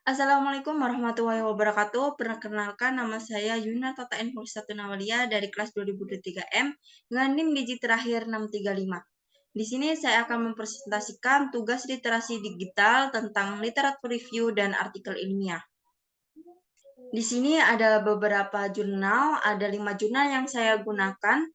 Assalamualaikum warahmatullahi wabarakatuh. Perkenalkan, nama saya Yuna Tata Enfursatu Nawalia dari kelas 2023 M dengan NIM digit terakhir 635. Di sini saya akan mempresentasikan tugas literasi digital tentang literatur review dan artikel ilmiah. Di sini ada beberapa jurnal, ada 5 jurnal yang saya gunakan.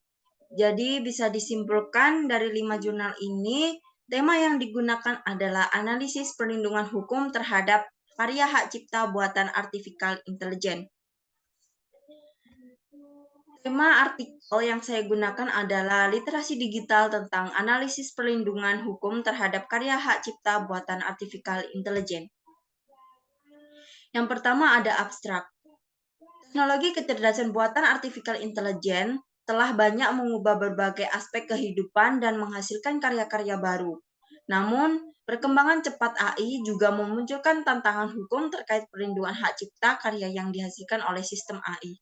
Jadi bisa disimpulkan dari 5 jurnal ini, tema yang digunakan adalah analisis perlindungan hukum terhadap karya hak cipta buatan artificial intelligence. Tema artikel yang saya gunakan adalah literasi digital tentang analisis perlindungan hukum terhadap karya hak cipta buatan artificial intelligence. Yang pertama ada abstrak. Teknologi kecerdasan buatan artificial intelligence telah banyak mengubah berbagai aspek kehidupan dan menghasilkan karya-karya baru. Namun, perkembangan cepat AI juga memunculkan tantangan hukum terkait perlindungan hak cipta karya yang dihasilkan oleh sistem AI.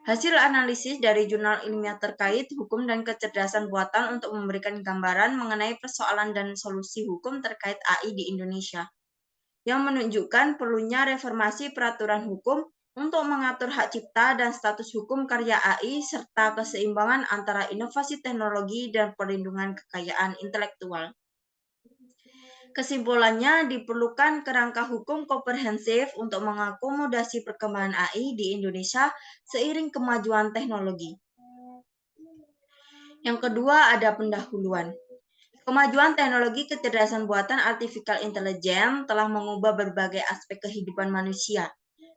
Hasil analisis dari jurnal ilmiah terkait hukum dan kecerdasan buatan untuk memberikan gambaran mengenai persoalan dan solusi hukum terkait AI di Indonesia, yang menunjukkan perlunya reformasi peraturan hukum untuk mengatur hak cipta dan status hukum karya AI serta keseimbangan antara inovasi teknologi dan perlindungan kekayaan intelektual. Kesimpulannya, diperlukan kerangka hukum komprehensif untuk mengakomodasi perkembangan AI di Indonesia seiring kemajuan teknologi. Yang kedua ada pendahuluan. Kemajuan teknologi kecerdasan buatan artificial intelligence telah mengubah berbagai aspek kehidupan manusia.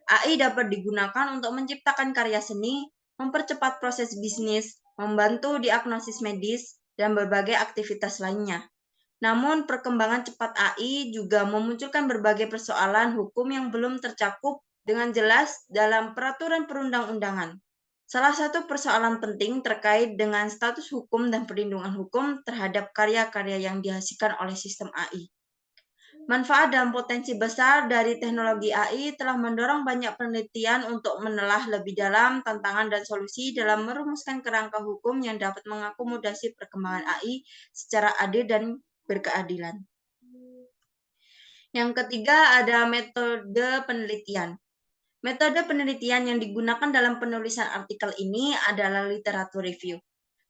AI dapat digunakan untuk menciptakan karya seni, mempercepat proses bisnis, membantu diagnosis medis, dan berbagai aktivitas lainnya. Namun, perkembangan cepat AI juga memunculkan berbagai persoalan hukum yang belum tercakup dengan jelas dalam peraturan perundang-undangan. Salah satu persoalan penting terkait dengan status hukum dan perlindungan hukum terhadap karya-karya yang dihasilkan oleh sistem AI. Manfaat dan potensi besar dari teknologi AI telah mendorong banyak penelitian untuk menelah lebih dalam tantangan dan solusi dalam merumuskan kerangka hukum yang dapat mengakomodasi perkembangan AI secara adil dan berkeadilan. Yang ketiga ada metode penelitian. Metode penelitian yang digunakan dalam penulisan artikel ini adalah literatur review.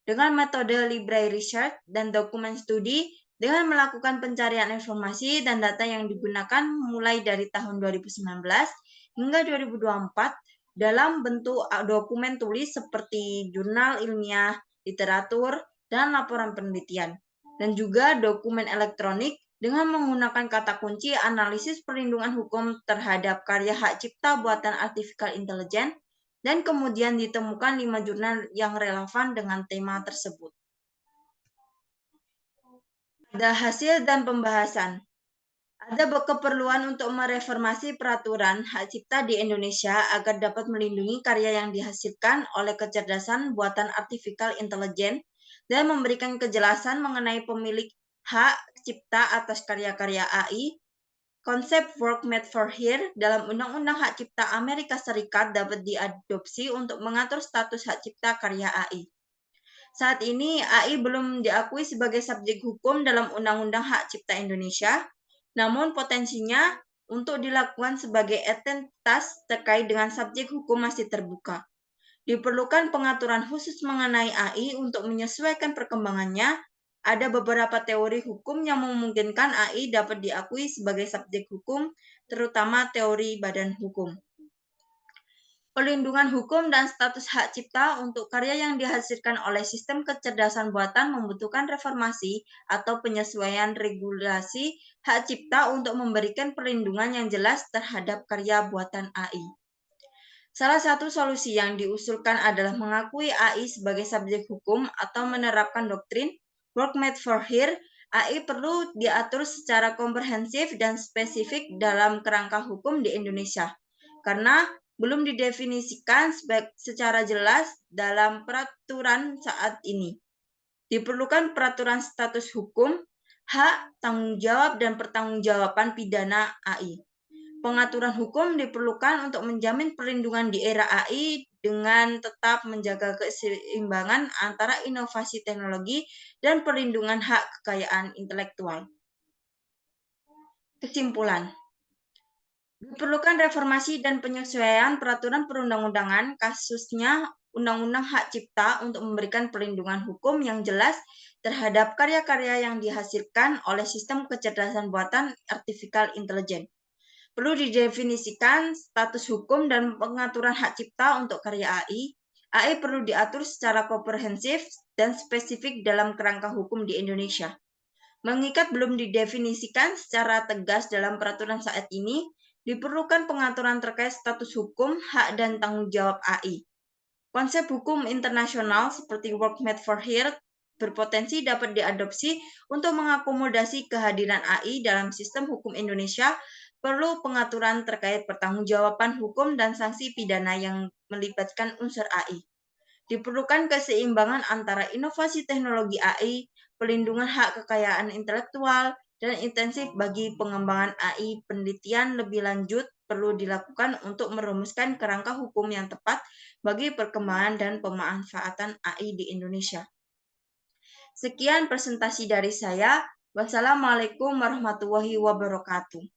Dengan metode library research dan dokumen studi, dengan melakukan pencarian informasi dan data yang digunakan mulai dari tahun 2019 hingga 2024 dalam bentuk dokumen tulis seperti jurnal ilmiah, literatur, dan laporan penelitian, dan juga dokumen elektronik dengan menggunakan kata kunci analisis perlindungan hukum terhadap karya hak cipta buatan artificial intelligence, dan kemudian ditemukan 5 jurnal yang relevan dengan tema tersebut. Ada hasil dan pembahasan. Ada keperluan untuk mereformasi peraturan hak cipta di Indonesia agar dapat melindungi karya yang dihasilkan oleh kecerdasan buatan artificial intelligence dan memberikan kejelasan mengenai pemilik hak cipta atas karya-karya AI. Konsep work made for here dalam Undang-Undang Hak Cipta Amerika Serikat dapat diadopsi untuk mengatur status hak cipta karya AI. Saat ini, AI belum diakui sebagai subjek hukum dalam Undang-Undang Hak Cipta Indonesia, namun potensinya untuk dilakukan sebagai entitas terkait dengan subjek hukum masih terbuka. Diperlukan pengaturan khusus mengenai AI untuk menyesuaikan perkembangannya. Ada beberapa teori hukum yang memungkinkan AI dapat diakui sebagai subjek hukum, terutama teori badan hukum. Perlindungan hukum dan status hak cipta untuk karya yang dihasilkan oleh sistem kecerdasan buatan membutuhkan reformasi atau penyesuaian regulasi hak cipta untuk memberikan perlindungan yang jelas terhadap karya buatan AI. Salah satu solusi yang diusulkan adalah mengakui AI sebagai subjek hukum atau menerapkan doktrin work made for here. AI perlu diatur secara komprehensif dan spesifik dalam kerangka hukum di Indonesia, karena belum didefinisikan secara jelas dalam peraturan saat ini. Diperlukan peraturan status hukum, hak, tanggung jawab, dan pertanggungjawaban pidana AI. Pengaturan hukum diperlukan untuk menjamin perlindungan di era AI dengan tetap menjaga keseimbangan antara inovasi teknologi dan perlindungan hak kekayaan intelektual. Kesimpulan. Diperlukan reformasi dan penyesuaian peraturan perundang-undangan, kasusnya Undang-Undang Hak Cipta untuk memberikan perlindungan hukum yang jelas terhadap karya-karya yang dihasilkan oleh sistem kecerdasan buatan artificial intelligence. Perlu didefinisikan status hukum dan pengaturan hak cipta untuk karya AI. AI perlu diatur secara komprehensif dan spesifik dalam kerangka hukum di Indonesia. Mengikat belum didefinisikan secara tegas dalam peraturan saat ini, diperlukan pengaturan terkait status hukum, hak, dan tanggung jawab AI. Konsep hukum internasional seperti Work Made for Here berpotensi dapat diadopsi untuk mengakomodasi kehadiran AI dalam sistem hukum Indonesia. Perlu pengaturan terkait pertanggungjawaban hukum dan sanksi pidana yang melibatkan unsur AI. Diperlukan keseimbangan antara inovasi teknologi AI, pelindungan hak kekayaan intelektual, dan intensif bagi pengembangan AI. Penelitian lebih lanjut perlu dilakukan untuk merumuskan kerangka hukum yang tepat bagi perkembangan dan pemanfaatan AI di Indonesia. Sekian presentasi dari saya. Wassalamualaikum warahmatullahi wabarakatuh.